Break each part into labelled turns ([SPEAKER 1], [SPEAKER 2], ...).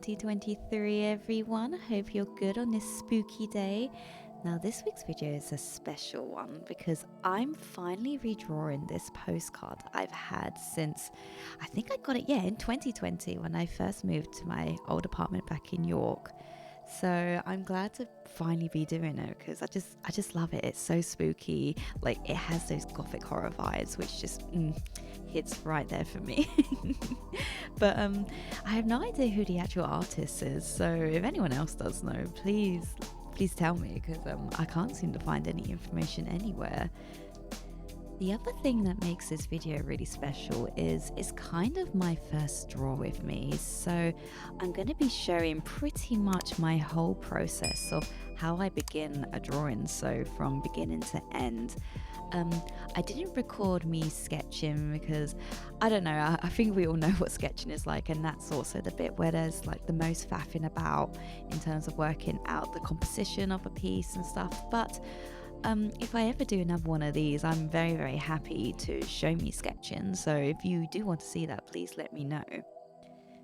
[SPEAKER 1] 2023, everyone. Hope you're good on this spooky day. Now, this week's video is a special one because I'm finally redrawing this postcard I've had since I think I got it, in 2020 when I first moved to my old apartment back in York. So I'm glad to finally be doing it because I just love it. It's so spooky. Like, it has those gothic horror vibes, which just hits right there for me. But I have no idea who the actual artist is. So if anyone else does know, please tell me because I can't seem to find any information anywhere. The other thing that makes this video really special is it's kind of my first draw with me, so I'm going to be showing pretty much my whole process of how I begin a drawing, so from beginning to end. I didn't record me sketching because I don't know, I think we all know what sketching is like, and that's also the bit where there's like the most faffing about in terms of working out the composition of a piece and stuff. But if I ever do another one of these, I'm very, very happy to show me sketching. So if you do want to see that, please let me know.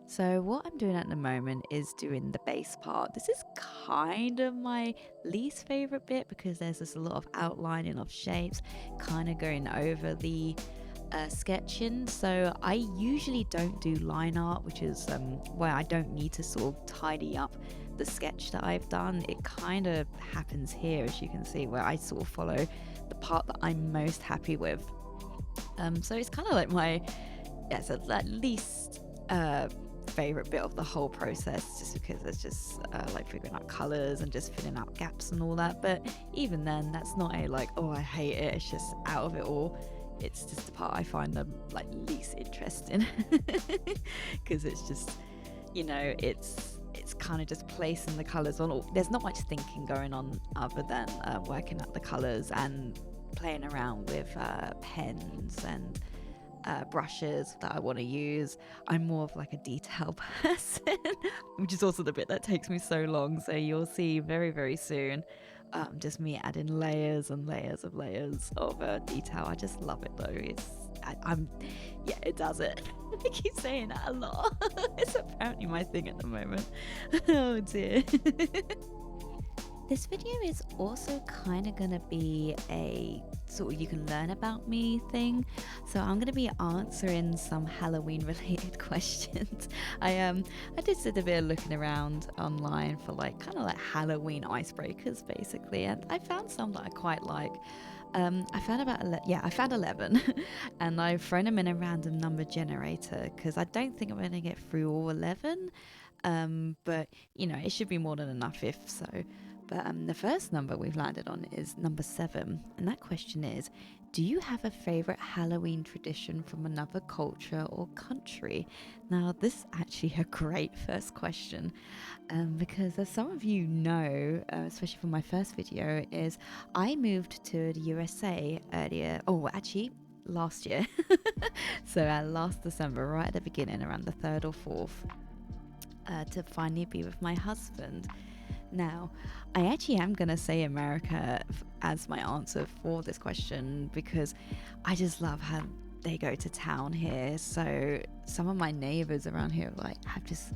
[SPEAKER 1] So what I'm doing at the moment is doing the base part. This is kind of my least favorite bit because there's just a lot of outlining of shapes, kind of going over the sketching. So I usually don't do line art, which is where I don't need to sort of tidy up the sketch that I've done. It kind of happens here, as you can see, where I sort of follow the part that I'm most happy with. So it's kind of like my, so at least favorite bit of the whole process, just because it's just like figuring out colors and just filling out gaps and all that. But even then, that's not a like, oh, I hate it. It's just out of it all. It's just the part I find the like least interesting because it's just, you know, it's kind of just placing the colors on. There's not much thinking going on other than working out the colors and playing around with pens and brushes that I want to use. I'm more of like a detail person, which is also the bit that takes me so long. So you'll see very, very soon just me adding layers and layers of detail. I just love it though. It does it. I keep saying that a lot. It's apparently my thing at the moment. Oh dear. This video is also kind of going to be a sort of you can learn about me thing. So I'm going to be answering some Halloween related questions. I did a bit of looking around online for like kind of like Halloween icebreakers basically, and I found some that I quite like. I found 11 and I've thrown them in a random number generator because I don't think I'm going to get through all 11. But you know, it should be more than enough if so. But the first number we've landed on is number 7. And that question is, do you have a favorite Halloween tradition from another culture or country? Now, this is actually a great first question because as some of you know, especially from my first video, is I moved to the USA last year. So last December, right at the beginning, around the 3rd or 4th, to finally be with my husband. Now, I actually am going to say America as my answer for this question because I just love how they go to town here. So some of my neighbors around here have just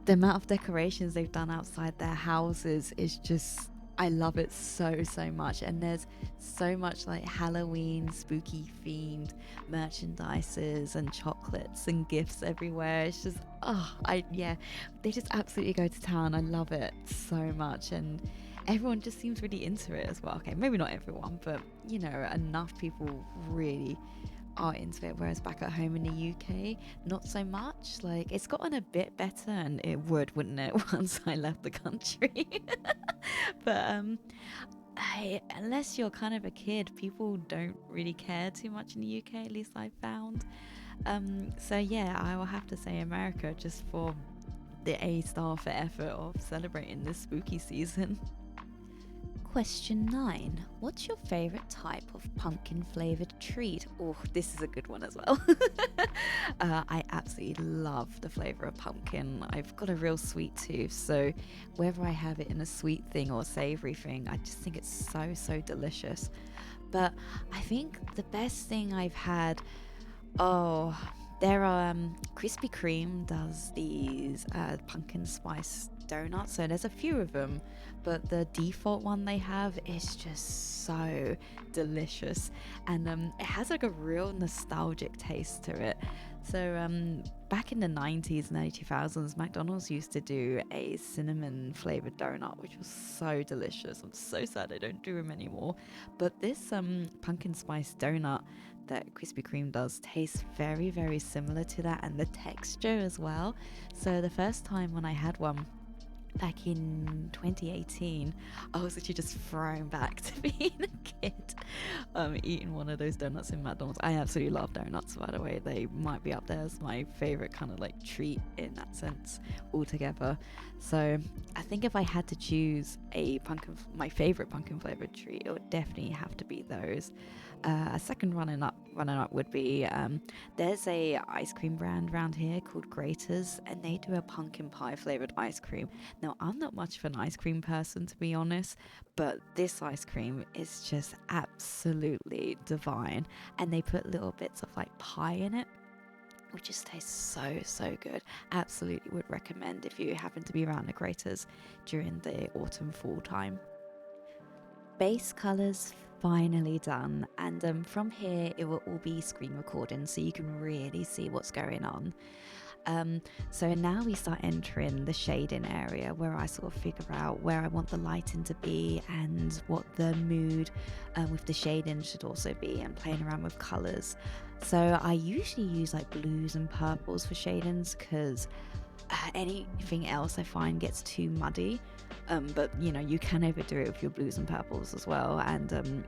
[SPEAKER 1] the amount of decorations they've done outside their houses is just, I love it so much. And there's so much like Halloween spooky themed merchandises and chocolates and gifts everywhere. It's just they just absolutely go to town. I love it so much, and everyone just seems really into it as well. Okay, maybe not everyone, but you know, enough people really are into it, whereas back at home in the UK, not so much. Like, it's gotten a bit better, and it wouldn't it, once I left the country. But unless you're kind of a kid, people don't really care too much in the UK, at least I've found. So yeah, I will have to say America just for the A-star for effort of celebrating this spooky season. Question 9. What's your favorite type of pumpkin flavored treat? Oh, this is a good one as well. I absolutely love the flavor of pumpkin. I've got a real sweet tooth, so whether I have it in a sweet thing or savory thing, I just think it's so delicious. But I think the best thing I've had, There are Krispy Kreme does these pumpkin spice donuts, so there's a few of them, but the default one they have is just so delicious, and it has like a real nostalgic taste to it. So back in the 90s and early 2000s, McDonald's used to do a cinnamon flavored donut, which was so delicious. I'm so sad they don't do them anymore. But this pumpkin spice donut that Krispy Kreme does tastes very, very similar to that, and the texture as well. So the first time when I had one back in 2018, I was actually just thrown back to being a kid, eating one of those donuts in McDonald's. I absolutely love donuts, by the way. They might be up there as my favorite kind of like treat in that sense altogether. So I think if I had to choose my favorite pumpkin flavored treat, it would definitely have to be those. A second running up would be there's a ice cream brand around here called Grater's, and they do a pumpkin pie flavored ice cream. Now, I'm not much of an ice cream person, to be honest, but this ice cream is just absolutely divine. And they put little bits of like pie in it, which just tastes so good. Absolutely would recommend if you happen to be around the Grater's during the autumn fall time. Base colors finally done, and from here it will all be screen recording so you can really see what's going on. So now we start entering the shading area where I sort of figure out where I want the lighting to be and what the mood with the shading should also be, and playing around with colors. So I usually use like blues and purples for shadings because anything else I find gets too muddy. But you can overdo it with your blues and purples as well. And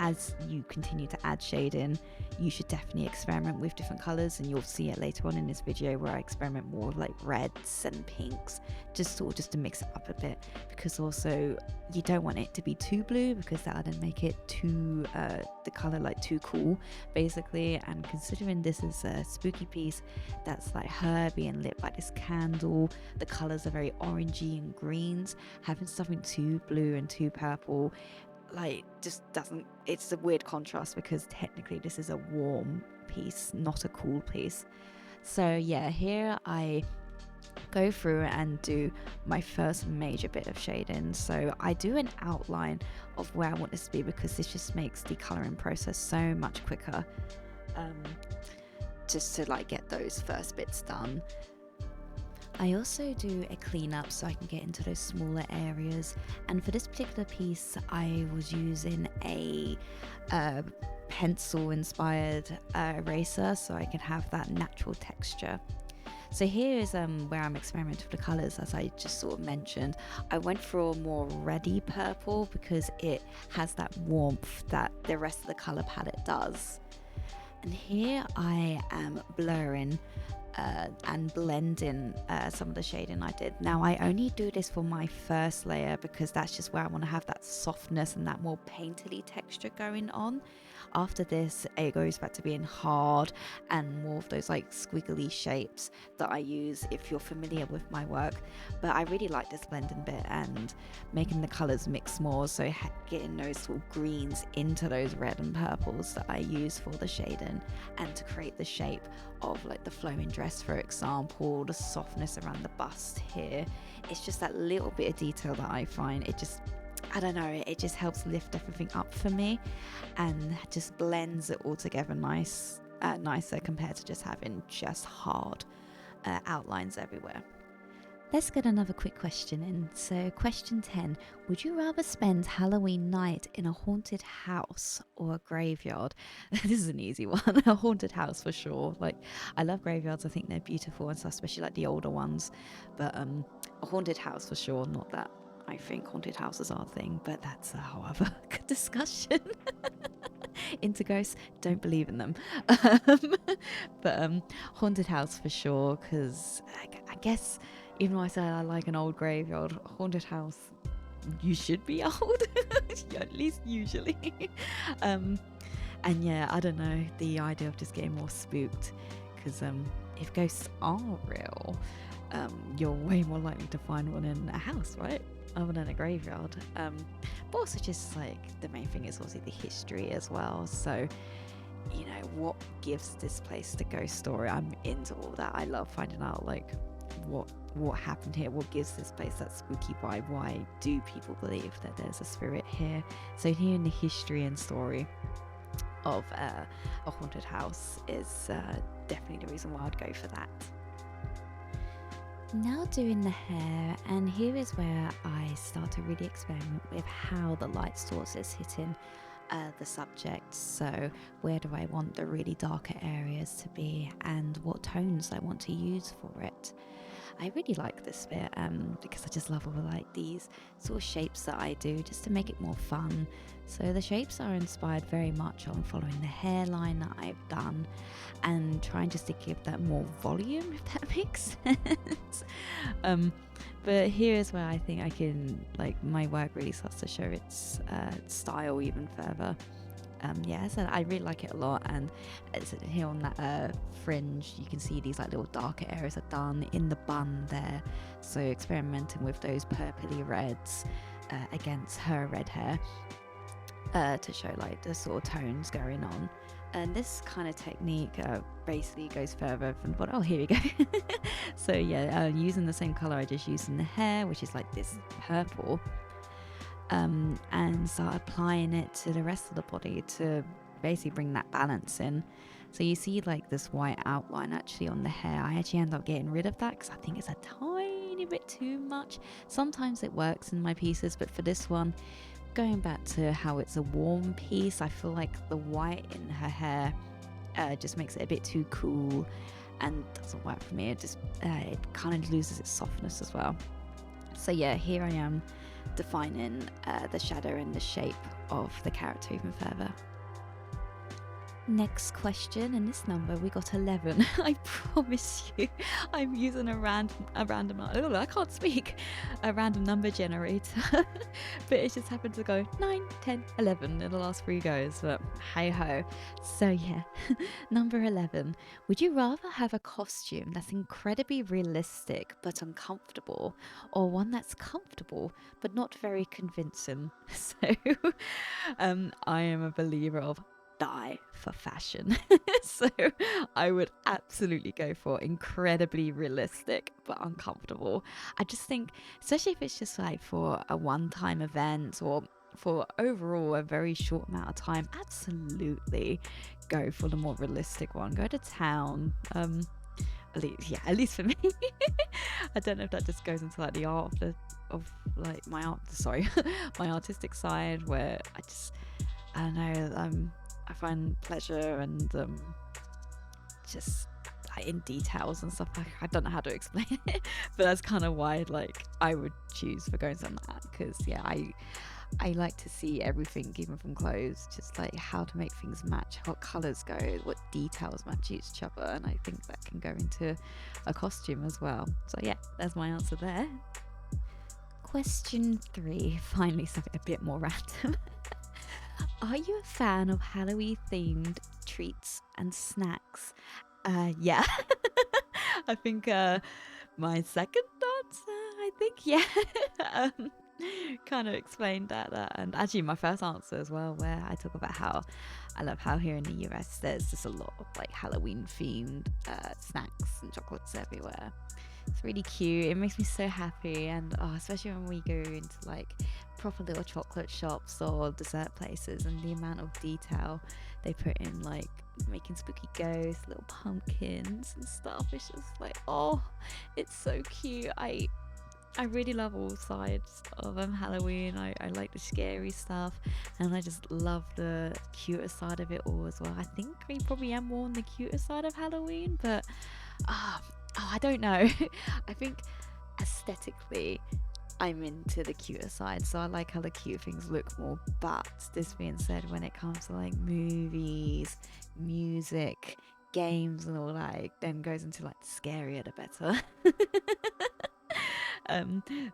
[SPEAKER 1] as you continue to add shade in, you should definitely experiment with different colors, and you'll see it later on in this video where I experiment more with like reds and pinks, just to mix it up a bit, because also you don't want it to be too blue because that would then make it too the color like too cool basically. And considering this is a spooky piece that's like her being lit by this candle, the colors are very orangey and greens, having something too blue and too purple like just doesn't, it's a weird contrast because technically this is a warm piece, not a cool piece. So yeah, here I go through and do my first major bit of shading. So I do an outline of where I want this to be because this just makes the coloring process so much quicker, just to like get those first bits done. I also do a cleanup so I can get into those smaller areas, and for this particular piece I was using a pencil inspired eraser so I can have that natural texture. So here is where I'm experimenting with the colours. As I just sort of mentioned, I went for a more reddy purple because it has that warmth that the rest of the colour palette does. And here I am blurring and blending some of the shading I did. Now I only do this for my first layer because that's just where I want to have that softness and that more painterly texture going on. After this it goes back to being hard and more of those like squiggly shapes that I use if you're familiar with my work. But I really like this blending bit and making the colours mix more, so getting those sort of greens into those red and purples that I use for the shading and to create the shape of like the flowing dress, for example, the softness around the bust here. It's just that little bit of detail that I find it just, I don't know, it just helps lift everything up for me and just blends it all together nicer compared to just having just hard outlines everywhere. Let's get another quick question in. So question 10, would you rather spend Halloween night in a haunted house or a graveyard? This is an easy one. A haunted house for sure. Like, I love graveyards, I think they're beautiful and stuff, especially like the older ones, but a haunted house for sure. Not that I think haunted houses are a thing, but that's a whole other discussion. Into ghosts, don't believe in them. But haunted house for sure, because I guess even though I said I like an old graveyard, haunted house, you should be old, at least usually. And yeah, I don't know, the idea of just getting more spooked, because if ghosts are real, you're way more likely to find one in a house, right? Other than a graveyard. But also just like the main thing is obviously the history as well. So what gives this place the ghost story. I'm into all that. I love finding out like what happened here, what gives this place that spooky vibe, why do people believe that there's a spirit here. So hearing the history and story of a haunted house is definitely the reason why I'd go for that. Now doing the hair, and here is where I start to really experiment with how the light source is hitting the subject. So where do I want the really darker areas to be, and what tones I want to use for it. I really like this bit because I just love all like these sort of shapes that I do just to make it more fun. So the shapes are inspired very much on following the hairline that I've done and trying just to give that more volume, if that makes sense. But here is where I think I can, like, my work really starts to show its style even further. Yeah, so I really like it a lot, and it's here on that fringe you can see these like little darker areas are done in the bun there, so experimenting with those purpley reds against her red hair to show like the sort of tones going on. And this kind of technique basically goes further from what, oh, here we go. So yeah, using the same color I just used in the hair, which is like this purple, and start applying it to the rest of the body to basically bring that balance in. So you see like this white outline actually on the hair. I actually end up getting rid of that because I think it's a tiny bit too much. Sometimes it works in my pieces, but for this one, going back to how it's a warm piece, I feel like the white in her hair just makes it a bit too cool and doesn't work for me. It just it kind of loses its softness as well. So yeah, here I am defining the shadow and the shape of the character even further. Next question, and this number we got 11. I promise you, I'm using a random oh, I can't speak, a random number generator, but it just happened to go 9, 10, 11 in the last 3 goes. But hey ho. So yeah, number 11. Would you rather have a costume that's incredibly realistic but uncomfortable, or one that's comfortable but not very convincing? So, I am a believer of die for fashion. So I would absolutely go for incredibly realistic but uncomfortable. I just think, especially if it's just like for a one-time event or for overall a very short amount of time, absolutely go for the more realistic one. Go to town. At least for me. I don't know if that just goes into like the art of like my artistic side, where I don't know, I find pleasure and just like in details and stuff. I don't know how to explain it, but that's kind of why like I would choose for going something like that, because yeah, I like to see everything, even from clothes, just like how to make things match, what colors go, what details match each other, and I think that can go into a costume as well. So yeah, that's my answer there. Question 3, finally something a bit more random. Are you a fan of Halloween themed treats and snacks? Yeah. I think my second answer, I think, yeah. Kind of explained that, and actually my first answer as well, where I talk about how I love how here in the US there's just a lot of like Halloween themed snacks and chocolates everywhere. It's really cute. It makes me so happy, and especially when we go into like proper little chocolate shops or dessert places, and the amount of detail they put in, like making spooky ghosts, little pumpkins and stuff. It's just like, oh, it's so cute. I really love all sides of Halloween. I like the scary stuff, and I just love the cuter side of it all as well. I think I probably am more on the cuter side of Halloween, but I don't know. I think aesthetically I'm into the cuter side, so I like how the cute things look more. But this being said, when it comes to like movies, music, games and all that, it then goes into like the scarier the better.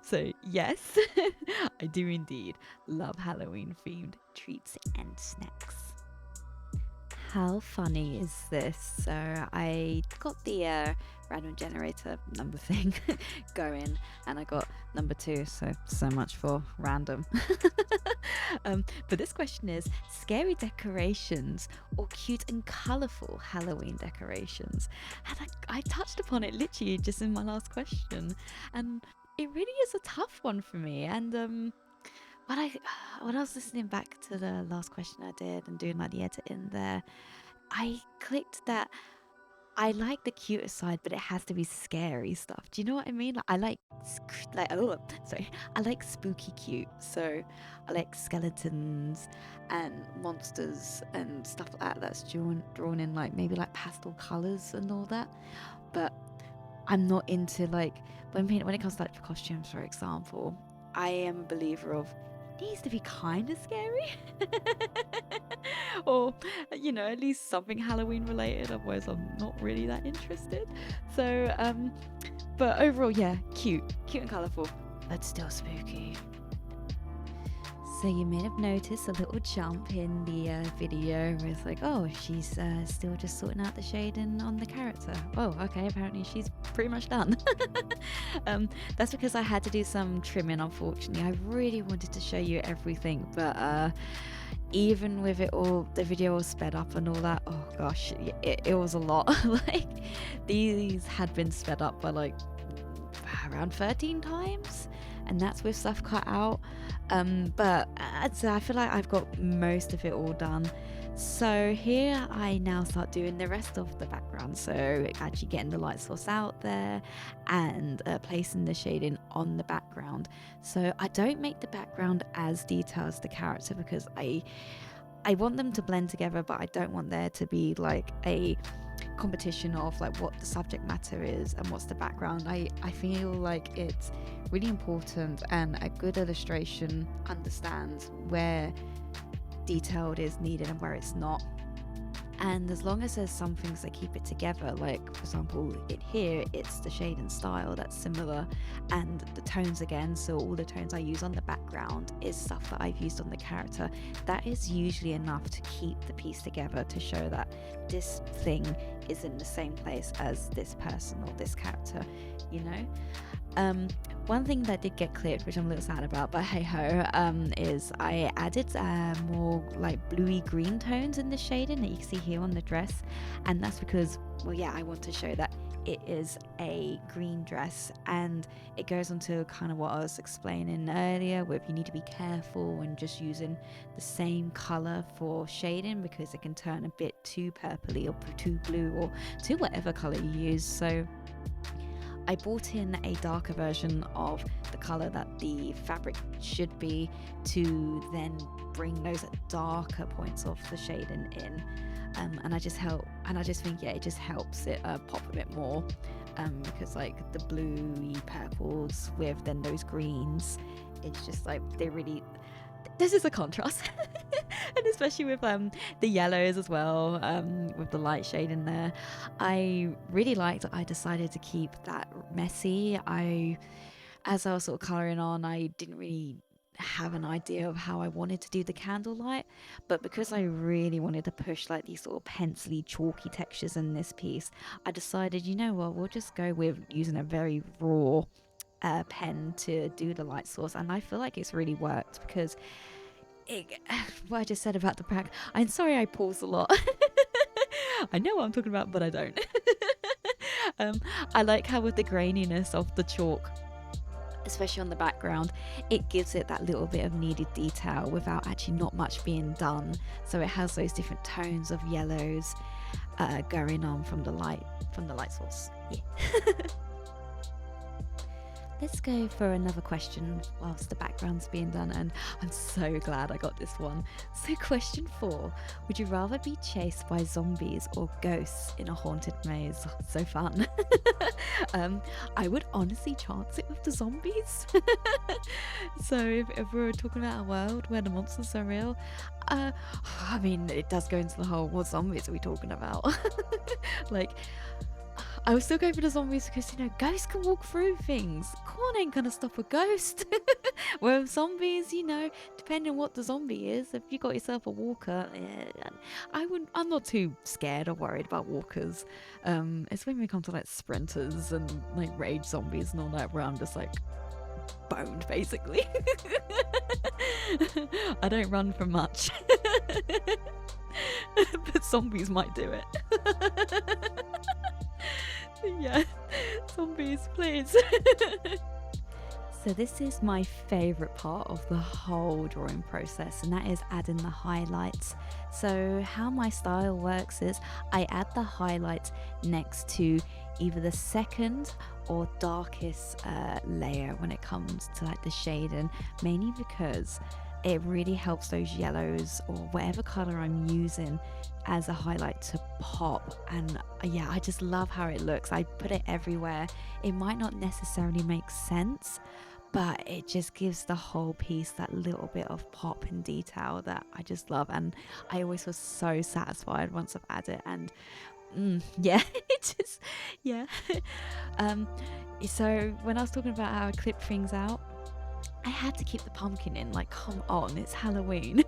[SPEAKER 1] So yes, I do indeed love Halloween themed treats and snacks. How funny is this? So I got the random generator number thing going, and I got number 2. So much for random. But this question is scary decorations or cute and colourful Halloween decorations. And I touched upon it literally just in my last question, and it really is a tough one for me. And when I when I was listening back to the last question I did and doing like the editing there, I clicked that I like the cuter side, but it has to be scary stuff. Do you know what I mean? Like, I like oh, sorry, I like spooky cute. So I like skeletons and monsters and stuff like that. That's drawn in like maybe like pastel colors and all that. But I'm not into like when it comes to like costumes, for example. I am a believer of needs to be kind of scary or at least something Halloween related, otherwise I'm not really that interested. So but overall, yeah, cute and colorful, but still spooky. So you may have noticed a little jump in the video where it's like, oh, she's still just sorting out the shading on the character. Oh, okay, apparently she's pretty much done. That's because I had to do some trimming, unfortunately. I really wanted to show you everything, but even with it all, the video was sped up and all that, oh gosh, it was a lot. Like, these had been sped up by like around 13 times, and that's with stuff cut out. But I feel like I've got most of it all done. So here I now start doing the rest of the background, so actually getting the light source out there and placing the shading on the background. So I don't make the background as detailed as the character because I want them to blend together, but I don't want there to be like a competition of like what the subject matter is and what's the background. I feel like it's really important, and a good illustration understands where detailed is needed and where it's not. And as long as there's some things that keep it together, like for example here it's the shade and style that's similar, and the tones again, so all the tones I use on the background is stuff that I've used on the character, that is usually enough to keep the piece together, to show that this thing is in the same place as this person or this character, One thing that did get clipped, which I'm a little sad about, but hey ho, is I added more like bluey green tones in the shading that you can see here on the dress, and that's because, well, yeah, I want to show that it is a green dress, and it goes on to kind of what I was explaining earlier with you need to be careful when just using the same color for shading, because it can turn a bit too purpley or too blue or to whatever color you use. So I brought in a darker version of the color that the fabric should be, to then bring those darker points of the shading in, and I just think, yeah, it just helps it pop a bit more, because like the bluey purples with then those greens, it's just like this is a contrast. And especially with the yellows as well, with the light shade in there, I really liked that I decided to keep that messy. As I was sort of colouring on, I didn't really have an idea of how I wanted to do the candlelight, but because I really wanted to push like these sort of pencily chalky textures in this piece, I decided, we'll just go with using a very raw pen to do the light source, and I feel like it's really worked, because what I just said about the pack, I'm sorry I pause a lot. I know what I'm talking about, but I don't. I like how with the graininess of the chalk, especially on the background, it gives it that little bit of needed detail without actually not much being done. So it has those different tones of yellows going on from the light source. Yeah. Let's go for another question whilst the background's being done, and I'm so glad I got this one. So question 4, would you rather be chased by zombies or ghosts in a haunted maze? So fun. I would honestly chance it with the zombies. So if we're talking about a world where the monsters are real, I mean, it does go into the whole, what zombies are we talking about? Like, I was still going for the zombies because, you know, ghosts can walk through things. Corn ain't gonna stop a ghost. Well, zombies, you know, depending on what the zombie is, if you got yourself a walker, yeah, I'm not too scared or worried about walkers. It's when we come to like sprinters and like rage zombies and all that, where I'm just like boned basically. I don't run for much. But zombies might do it. Yeah, zombies, please. So this is my favorite part of the whole drawing process, and that is adding the highlights. So how my style works is I add the highlights next to either the second or darkest layer when it comes to like the shading, mainly because it really helps those yellows or whatever color I'm using as a highlight to pop. And yeah, I just love how it looks. I put it everywhere. It might not necessarily make sense, but it just gives the whole piece that little bit of pop and detail that I just love. And I always feel so satisfied once I've added it. And yeah, it just, yeah. So when I was talking about how I clip things out, I had to keep the pumpkin in. Like, come on, it's Halloween.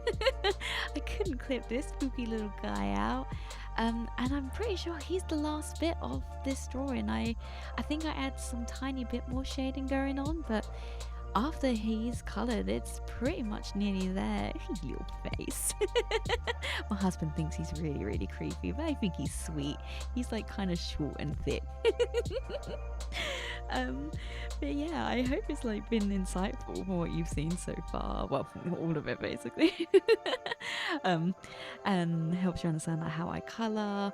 [SPEAKER 1] I couldn't clip this spooky little guy out. And I'm pretty sure he's the last bit of this drawing. I think I add some tiny bit more shading going on, but after he's coloured, it's pretty much nearly there. Little face. My husband thinks he's really, really creepy, but I think he's sweet. He's like kind of short and thick. But yeah, I hope it's like been insightful for what you've seen so far. Well, all of it basically. And helps you understand like how I colour,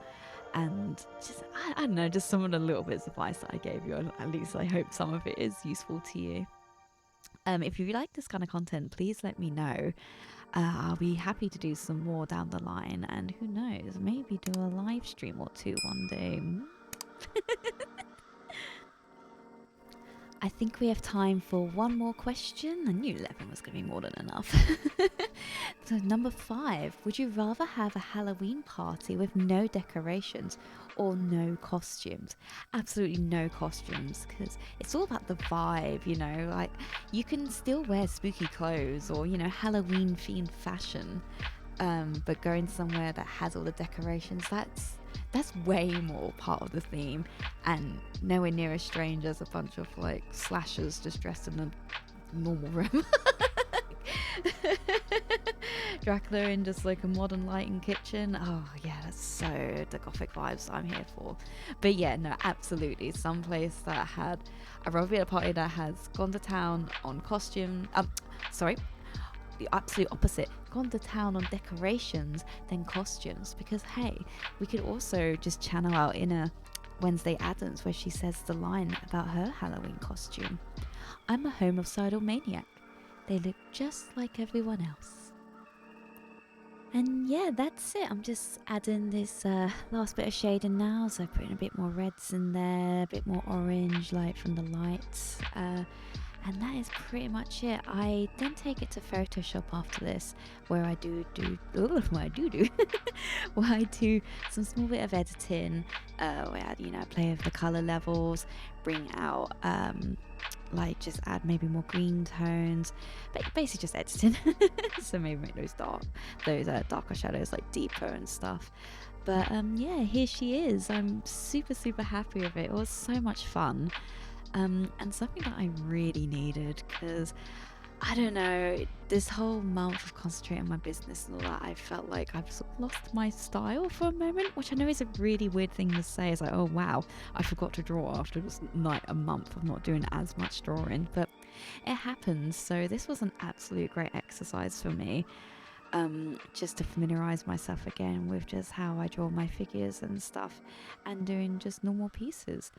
[SPEAKER 1] and just I don't know, just some of the little bits of advice that I gave you. At least I hope some of it is useful to you. If you like this kind of content, please let me know. I'll be happy to do some more down the line, and who knows, maybe do a live stream or two one day. I think we have time for one more question. I knew 11 was going to be more than enough. So number 5, would you rather have a Halloween party with no decorations or no costumes? Absolutely no costumes, because it's all about the vibe, you know, like you can still wear spooky clothes or, you know, Halloween themed fashion, but going somewhere that has all the decorations, that's way more part of the theme, and nowhere near as strange as a bunch of like slashers just dressed in a normal room. Dracula in just like a modern lighting kitchen. Oh yeah, that's so the gothic vibes I'm here for. But yeah, no, absolutely. Someplace that had, I'd rather be at a party that has gone to town on costume. Sorry, the absolute opposite, gone to town on decorations than costumes, because hey, we could also just channel our inner Wednesday Addams where she says the line about her Halloween costume. I'm a homicidal maniac. They look just like everyone else. And yeah, that's it. I'm just adding this last bit of shading now, so putting a bit more reds in there, a bit more orange light from the lights. And that is pretty much it. I then take it to Photoshop after this, where I do where I do some small bit of editing, where I, you know, play with the color levels, bring out like just add maybe more green tones, but basically just editing. So maybe make those darker shadows like deeper and stuff. But yeah, here she is. I'm super happy with it. It was so much fun. And something that I really needed, because I don't know, this whole month of concentrating on my business and all that, I felt like I've sort of lost my style for a moment, which I know is a really weird thing to say. It's like, oh wow, I forgot to draw after just like a month of not doing as much drawing, but it happens. So this was an absolute great exercise for me, just to familiarize myself again with just how I draw my figures and stuff, and doing just normal pieces.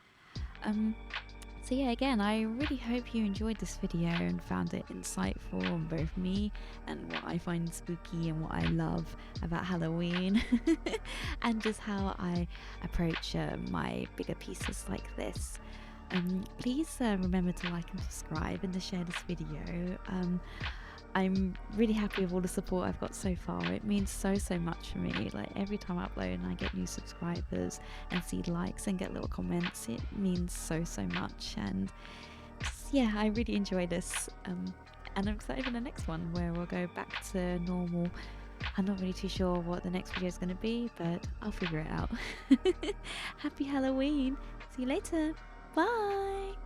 [SPEAKER 1] So yeah, again, I really hope you enjoyed this video and found it insightful on both me and what I find spooky and what I love about Halloween, and just how I approach my bigger pieces like this. Please remember to like and subscribe and to share this video. I'm really happy with all the support I've got so far. It means so much for me. Like every time I upload and I get new subscribers and see likes and get little comments, it means so much. And yeah, I really enjoy this. And I'm excited for the next one where we'll go back to normal. I'm not really too sure what the next video is going to be, but I'll figure it out. Happy Halloween. See you later. Bye.